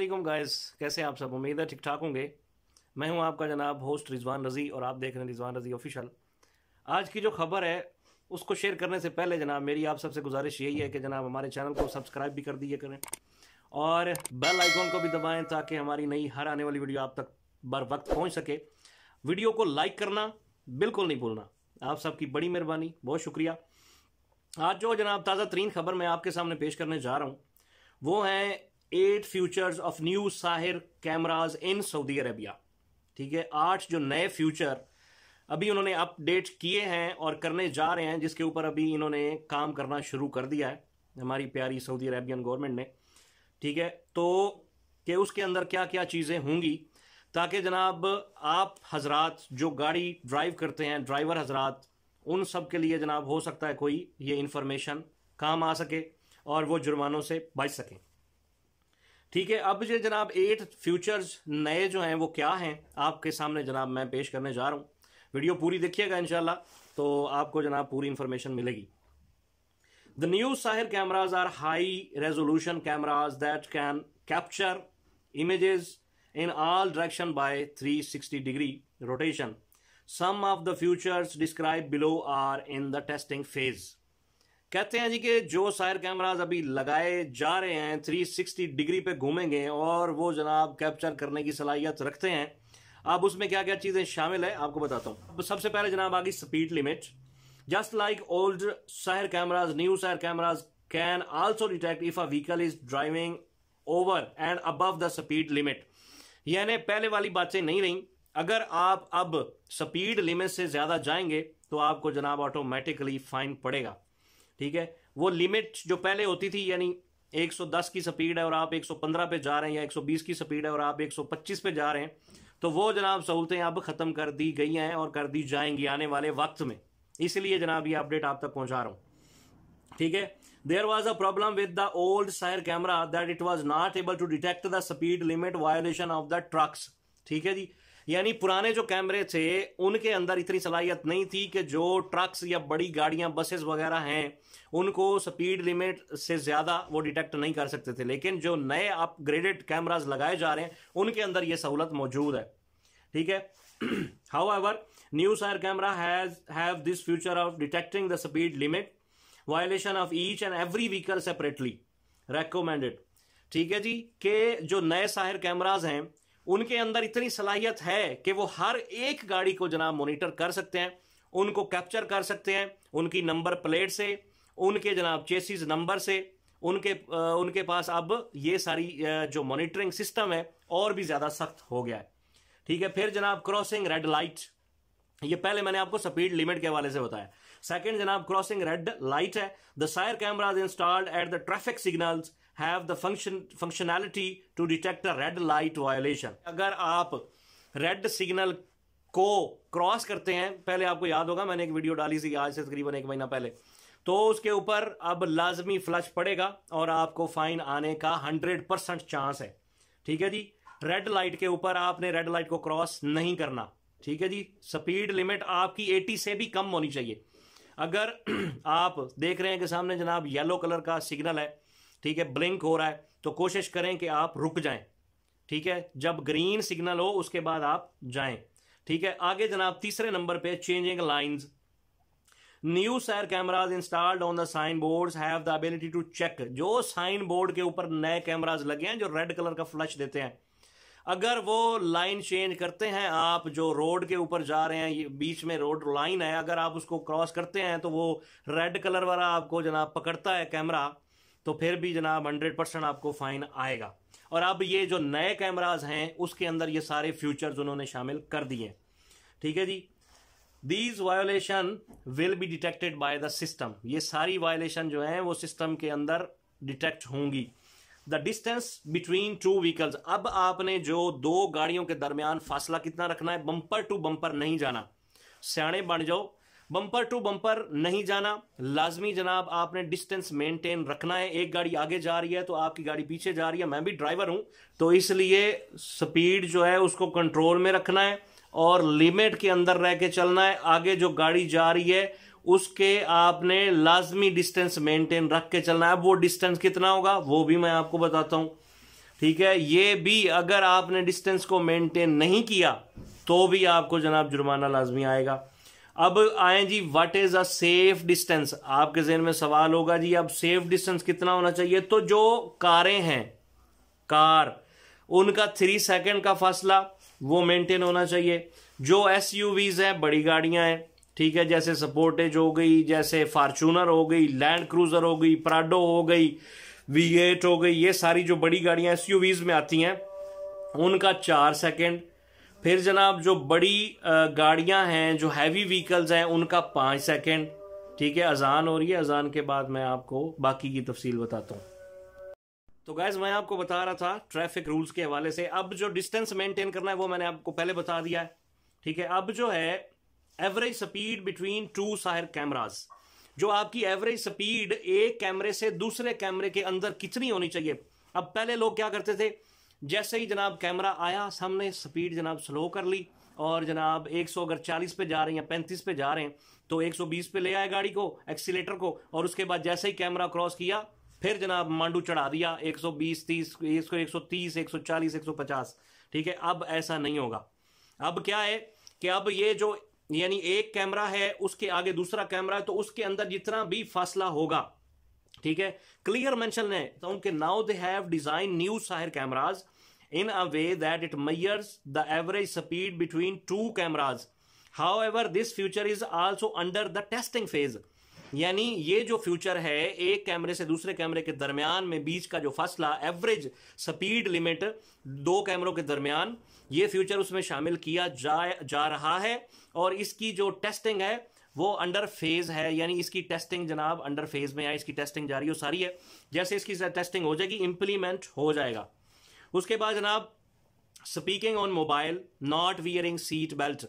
वालेकुम गाइस, कैसे हैं आप सब। उम्मीद है ठीक ठाक होंगे। मैं हूं आपका जनाब होस्ट रिजवान रज़ी और आप देख रहे हैं रिजवान रज़ी ऑफिशियल। आज की जो खबर है उसको शेयर करने से पहले जनाब मेरी आप सबसे गुजारिश यही है कि जनाब हमारे चैनल को सब्सक्राइब भी कर दिया करें और बेल आइकॉन को भी दबाएं ताकि हमारी नई हर आने वाली वीडियो आप तक बर वक्त पहुँच सके। वीडियो को लाइक करना बिल्कुल नहीं भूलना, आप सबकी बड़ी मेहरबानी, बहुत शुक्रिया। आज जो जनाब ताज़ा तरीन खबर मैं आपके सामने पेश करने जा रहा हूँ वो है 8 futures of new Saher cameras in Saudi Arabia. ठीक है, 8 जो नए फ्यूचर अभी उन्होंने अपडेट किए हैं और करने जा रहे हैं, जिसके ऊपर अभी इन्होंने काम करना शुरू कर दिया है हमारी प्यारी सऊदी अरेबियन गवर्नमेंट ने। ठीक है, तो कि उसके अंदर क्या क्या चीज़ें होंगी ताकि जनाब आप हजरात जो गाड़ी ड्राइव करते हैं, ड्राइवर हजरात, उन सब के लिए जनाब हो सकता है कोई ये इंफॉर्मेशन काम आ सके और वो जुर्मानों से बच सकें। ठीक है, अब ये जनाब 8 फ्यूचर्स नए जो हैं वो क्या हैं आपके सामने जनाब मैं पेश करने जा रहा हूँ। वीडियो पूरी देखिएगा इंशाल्लाह, तो आपको जनाब पूरी इंफॉर्मेशन मिलेगी। The new Saher cameras are high resolution cameras that can capture images in all direction by 360 degree rotation. Some of the features described below are in the testing phase. कहते हैं जी कि जो साहिर कैमराज अभी लगाए जा रहे हैं 360 डिग्री पे घूमेंगे और वो जनाब कैप्चर करने की सलाहियत रखते हैं। अब उसमें क्या क्या चीज़ें शामिल है आपको बताता हूँ। सबसे पहले जनाब आ गई speed limit. Just like old Sahir cameras, new Saher cameras can also detect if a vehicle is driving over and above the speed limit. यानी पहले वाली बातें नहीं रही। अगर आप अब स्पीड लिमिट से ज्यादा जाएंगे तो आपको जनाब ऑटोमेटिकली फाइन पड़ेगा। ठीक है, वो लिमिट जो पहले होती थी यानी 110 की स्पीड है और आप 115 पे जा रहे हैं या 120 की स्पीड है और आप 125 पे जा रहे हैं, तो वो जनाब सहूलतें अब खत्म कर दी गई हैं और कर दी जाएंगी आने वाले वक्त में। इसलिए जनाब ये अपडेट आप तक पहुंचा रहा हूं। ठीक है, there was a problem with the old Sire camera that it was not able to detect the speed limit violation of the trucks। ठीक है जी, यानी पुराने जो कैमरे थे उनके अंदर इतनी सलाहियत नहीं थी कि जो ट्रक्स या बड़ी गाड़ियां, बसेस वगैरह हैं, उनको स्पीड लिमिट से ज्यादा वो डिटेक्ट नहीं कर सकते थे। लेकिन जो नए अपग्रेडेड कैमराज लगाए जा रहे हैं उनके अंदर ये सहूलत मौजूद है। ठीक है, however new Sire camera have this feature of detecting the speed limit violation of each and every vehicle separately recommended. ठीक है जी, कि जो नए साहिर कैमराज हैं उनके अंदर इतनी सलाहियत है कि वो हर एक गाड़ी को जनाब मॉनिटर कर सकते हैं, उनको कैप्चर कर सकते हैं, उनकी नंबर प्लेट से, उनके जनाब चेसिस नंबर से, उनके पास अब ये सारी जो मॉनिटरिंग सिस्टम है और भी ज्यादा सख्त हो गया है। ठीक है, फिर जनाब क्रॉसिंग रेड लाइट, ये पहले मैंने आपको स्पीड लिमिट के हवाले से बताया। सेकंड जनाब क्रॉसिंग रेड लाइट है। The Saher cameras installed at the traffic signals have the functionality to detect a red light violation. अगर आप रेड सिग्नल को क्रॉस करते हैं, पहले आपको याद होगा मैंने एक वीडियो डाली थी आज से तकरीबन 1 महीना पहले, तो उसके ऊपर अब लाजमी फ्लश पड़ेगा और आपको फाइन आने का 100% चांस है। ठीक है जी, रेड लाइट के ऊपर आपने रेड लाइट को क्रॉस नहीं करना। ठीक है जी, स्पीड लिमिट आपकी 80 से भी कम होनी चाहिए। अगर आप देख रहे हैं कि सामने जनाब येलो कलर का सिग्नल है, ठीक है, ब्लिंक हो रहा है, तो कोशिश करें कि आप रुक जाएं। ठीक है, जब ग्रीन सिग्नल हो उसके बाद आप जाएं। ठीक है, आगे जनाब तीसरे नंबर पे changing lines. New Saher cameras installed on the sign boards have the ability to check. जो साइन बोर्ड के ऊपर नए कैमराज लगे हैं जो रेड कलर का फ्लैश देते हैं, अगर वो लाइन चेंज करते हैं, आप जो रोड के ऊपर जा रहे हैं, ये बीच में रोड लाइन है, अगर आप उसको क्रॉस करते हैं तो वो रेड कलर वाला आपको जनाब पकड़ता है कैमरा, तो फिर भी जनाब 100% आपको फाइन आएगा। और अब ये जो नए कैमराज हैं उसके अंदर ये सारे फ्यूचर्स उन्होंने शामिल कर दिए। ठीक है जी, these violation will be detected by the system. ये सारी वायोलेशन जो है वो सिस्टम के अंदर डिटेक्ट होंगी। द डिस्टेंस बिटवीन 2 व्हीकल्स, अब आपने जो 2 गाड़ियों के दरमियान फासला कितना रखना है, बम्पर टू बम्पर नहीं जाना। सियाणे बन जाओ, बम्पर टू बम्पर नहीं जाना, लाजमी जनाब आपने डिस्टेंस मेंटेन रखना है। एक गाड़ी आगे जा रही है तो आपकी गाड़ी पीछे जा रही है, मैं भी ड्राइवर हूं तो इसलिए स्पीड जो है उसको कंट्रोल में रखना है और लिमिट के अंदर रह के चलना है। आगे जो गाड़ी जा रही है उसके आपने लाजमी डिस्टेंस मेंटेन रख के चलना है। अब वो डिस्टेंस कितना होगा वो भी मैं आपको बताता हूं। ठीक है, ये भी अगर आपने डिस्टेंस को मेंटेन नहीं किया तो भी आपको जनाब जुर्माना लाजमी आएगा। अब आए जी, what is a safe distance. आपके जहन में सवाल होगा जी अब सेफ डिस्टेंस कितना होना चाहिए। तो जो कारें हैं, कार, उनका 3 सेकंड का फासला वो मेंटेन होना चाहिए। जो एसयूवीज हैं, बड़ी गाड़ियां हैं, ठीक है, जैसे सपोर्टेज हो गई, जैसे फार्चूनर हो गई, लैंड क्रूजर हो गई, प्राडो हो गई, V8 हो गई, ये सारी जो बड़ी गाड़ियां एसयूवीज में आती हैं उनका 4 सेकंड। फिर जनाब जो बड़ी गाड़ियां हैं, जो हैवी व्हीकल्स हैं, उनका 5 सेकंड। ठीक है, अजान हो रही है, अजान के बाद मैं आपको बाकी की तफसील बताता हूँ। तो गाइज मैं आपको बता रहा था ट्रैफिक रूल्स के हवाले से। अब जो डिस्टेंस मेंटेन करना है वो मैंने आपको पहले बता दिया है। ठीक है, अब जो है average speed between 2 Saher cameras, जो आपकी एवरेज स्पीड एक कैमरे से दूसरे कैमरे के अंदर कितनी होनी चाहिए। अब पहले लोग क्या करते थे, जैसे ही जनाब कैमरा आया सामने, स्पीड जनाब स्लो कर ली और जनाब 100 अगर 40 पे जा रहे हैं या 35 पे जा रहे हैं तो 120 पे ले आए गाड़ी को, एक्सीलेटर को, और उसके बाद जैसे ही कैमरा क्रॉस किया फिर जनाब मांडू चढ़ा दिया 120, 30, 130, 140, 150। ठीक है, अब ऐसा नहीं होगा। अब क्या है कि अब ये जो यानी एक कैमरा है, उसके आगे दूसरा कैमरा है, तो उसके अंदर जितना भी फासला होगा, ठीक है, क्लियर मेंशन है तो उनके now they have design new Saher cameras in a way that it measures the average speed between two cameras. However, this feature is also under the testing phase. यानी ये जो फ्यूचर है, एक कैमरे से दूसरे कैमरे के दरमियान में बीच का जो फासला, एवरेज स्पीड लिमिट दो कैमरों के दरमियान, ये फ्यूचर उसमें शामिल किया जा रहा है और इसकी जो टेस्टिंग है वो अंडर फेज है। यानी इसकी टेस्टिंग जनाब अंडर फेज में है, इसकी टेस्टिंग जारी हो सारी है। जैसे इसकी टेस्टिंग हो जाएगी, इंप्लीमेंट हो जाएगा। उसके बाद जनाब speaking on mobile not wearing seat belt.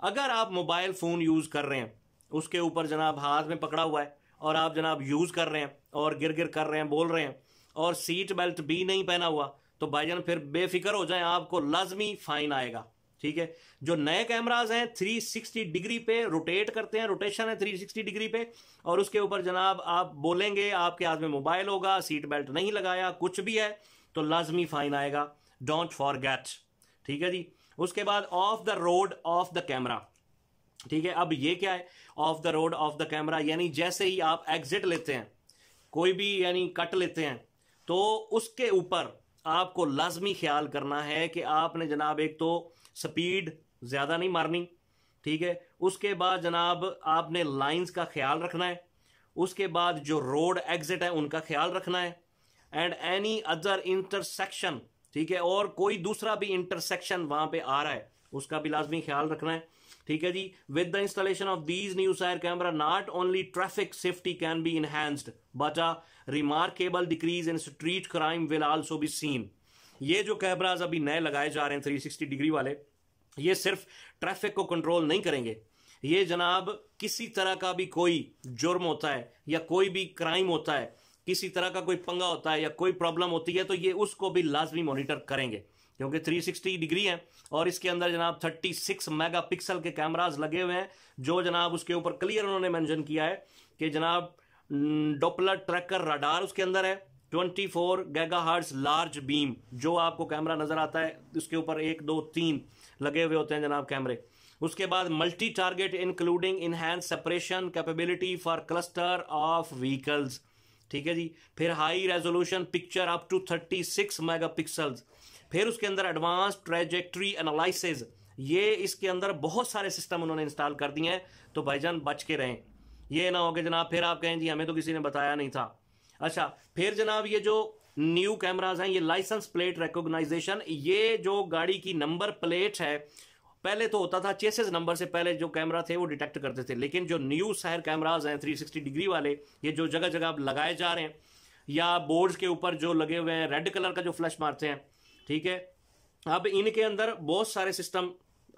अगर आप मोबाइल फोन यूज कर रहे हैं, उसके ऊपर जनाब हाथ में पकड़ा हुआ है और आप जनाब यूज कर रहे हैं और गिर गिर कर रहे हैं, बोल रहे हैं, और सीट बेल्ट भी नहीं पहना हुआ, तो भाईजान फिर बेफिक्र हो जाए, आपको लाजमी फाइन आएगा। ठीक है, जो नए कैमराज हैं 360 डिग्री पे रोटेट करते हैं, रोटेशन है 360 डिग्री पे, और उसके ऊपर जनाब आप बोलेंगे, आपके हाथ में मोबाइल होगा, सीट बेल्ट नहीं लगाया, कुछ भी है, तो लाजमी फाइन आएगा। Don't forget. ठीक है जी। उसके बाद of the road of the camera. ठीक है, अब ये क्या है of the road of the camera, यानी जैसे ही आप एग्जिट लेते हैं, कोई भी यानी कट लेते हैं, तो उसके ऊपर आपको लाजमी ख्याल करना है कि आपने जनाब एक तो स्पीड ज्यादा नहीं मारनी, ठीक है, उसके बाद जनाब आपने लाइंस का ख्याल रखना है, उसके बाद जो रोड एग्जिट है उनका ख्याल रखना है, एंड एनी अदर इंटरसेक्शन, ठीक है, और कोई दूसरा भी इंटरसेक्शन वहां पे आ रहा है उसका भी लाजमी ख्याल रखना है। ठीक है जी। With the installation of these new sire camera not only traffic safety can be enhanced but a remarkable decrease in street crime will also be seen. ये जो कैमराज अभी नए लगाए जा रहे हैं 360 डिग्री वाले, ये सिर्फ ट्रैफिक को कंट्रोल नहीं करेंगे, ये जनाब किसी तरह का भी कोई जुर्म होता है या कोई भी क्राइम होता है, किसी तरह का कोई पंगा होता है या कोई प्रॉब्लम होती है, तो ये उसको भी लाजमी मॉनिटर करेंगे, क्योंकि 360 डिग्री है और इसके अंदर जनाब 36 मेगापिक्सल के कैमराज लगे हुए हैं, जो जनाब उसके ऊपर क्लियर उन्होंने मेंशन किया है कि जनाब डॉपलर ट्रैकर रडार उसके अंदर है, 24 गीगाहर्ट्ज लार्ज बीम जो आपको कैमरा नजर आता है, उसके ऊपर 1, 2, 3 लगे हुए होते हैं जनाब कैमरे। उसके बाद multi target including enhanced separation capability for cluster of vehicles. ठीक है जी। फिर high resolution picture up to 36 megapixels. फिर उसके अंदर एडवांस ट्रेजेक्ट्री एनालिसिस, ये इसके अंदर बहुत सारे सिस्टम उन्होंने इंस्टॉल कर दिए हैं, तो भाईजान बच के रहें, ये ना हो कि जनाब फिर आप कहें जी हमें तो किसी ने बताया नहीं था। अच्छा, फिर जनाब ये जो न्यू कैमराज हैं, ये लाइसेंस प्लेट रिकॉग्नाइजेशन, ये जो गाड़ी की नंबर प्लेट है, पहले तो होता था चेसेस नंबर से पहले जो कैमरा थे वो डिटेक्ट करते थे, लेकिन जो न्यू सायर कैमराज हैं 360 डिग्री वाले, ये जो जगह जगह अब लगाए जा रहे हैं, या बोर्ड्स के ऊपर जो लगे हुए हैं रेड कलर का जो फ्लैश मारते हैं, ठीक है, अब इनके अंदर बहुत सारे सिस्टम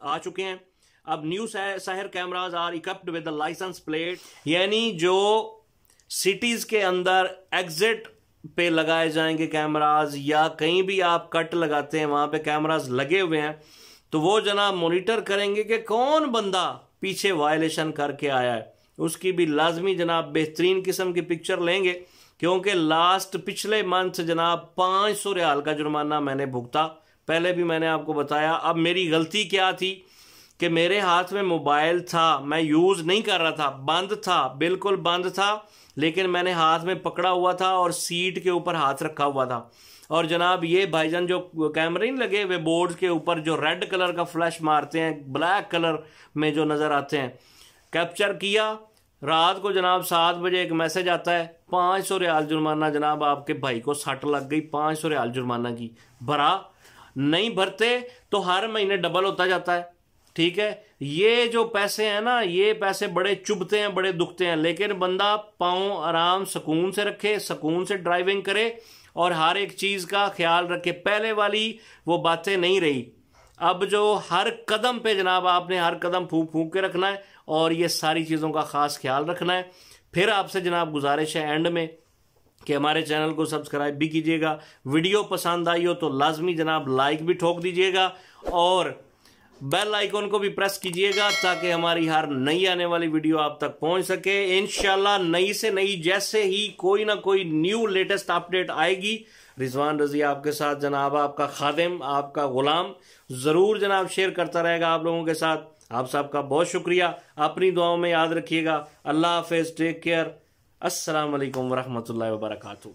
आ चुके हैं। अब new Saher cameras are equipped with the license plate, यानी जो सिटीज के अंदर एग्जिट पे लगाए जाएंगे कैमराज, या कहीं भी आप कट लगाते हैं वहां पे कैमराज लगे हुए हैं, तो वो जनाब मॉनिटर करेंगे कि कौन बंदा पीछे वायलेशन करके आया है, उसकी भी लाजमी जनाब बेहतरीन किस्म की पिक्चर लेंगे, क्योंकि लास्ट पिछले मंथ जनाब 500 रियाल का जुर्माना मैंने भुगता। पहले भी मैंने आपको बताया। अब मेरी गलती क्या थी कि मेरे हाथ में मोबाइल था, मैं यूज़ नहीं कर रहा था, बंद था, बिल्कुल बंद था, लेकिन मैंने हाथ में पकड़ा हुआ था और सीट के ऊपर हाथ रखा हुआ था। और जनाब ये भाईजान जो कैमरे नहीं लगे हुए बोर्ड के ऊपर, जो रेड कलर का फ्लैश मारते हैं, ब्लैक कलर में जो नज़र आते हैं, कैप्चर किया। रात को जनाब 7 बजे एक मैसेज आता है 500 रियाल जुर्माना जनाब, आपके भाई को सट लग गई 500 रियाल जुर्माना की। भरा नहीं, भरते तो हर महीने डबल होता जाता है। ठीक है, ये जो पैसे हैं ना, ये पैसे बड़े चुभते हैं, बड़े दुखते हैं, लेकिन बंदा पाँव आराम सुकून से रखे, सुकून से ड्राइविंग करे और हर एक चीज़ का ख्याल रखे। पहले वाली वो बातें नहीं रही। अब जो हर कदम पे जनाब आपने हर कदम फूंक फूंक के रखना है और ये सारी चीज़ों का ख़ास ख्याल रखना है। फिर आपसे जनाब गुजारिश है एंड में कि हमारे चैनल को सब्सक्राइब भी कीजिएगा। वीडियो पसंद आई हो तो लाजमी जनाब लाइक भी ठोक दीजिएगा और बेल आइकॉन को भी प्रेस कीजिएगा ताकि हमारी हर नई आने वाली वीडियो आप तक पहुंच सके। इंशाल्लाह नई से नई जैसे ही कोई ना कोई न्यू लेटेस्ट अपडेट आएगी, रिजवान रजी आपके साथ जनाब, आपका खादिम, आपका गुलाम ज़रूर जनाब शेयर करता रहेगा आप लोगों के साथ। आप सबका बहुत शुक्रिया। अपनी दुआओं में याद रखिएगा। अल्लाह हाफिज़, टेक केयर। अस्सलाम वालेकुम वरहमतुल्लाहि वबरकातुहू।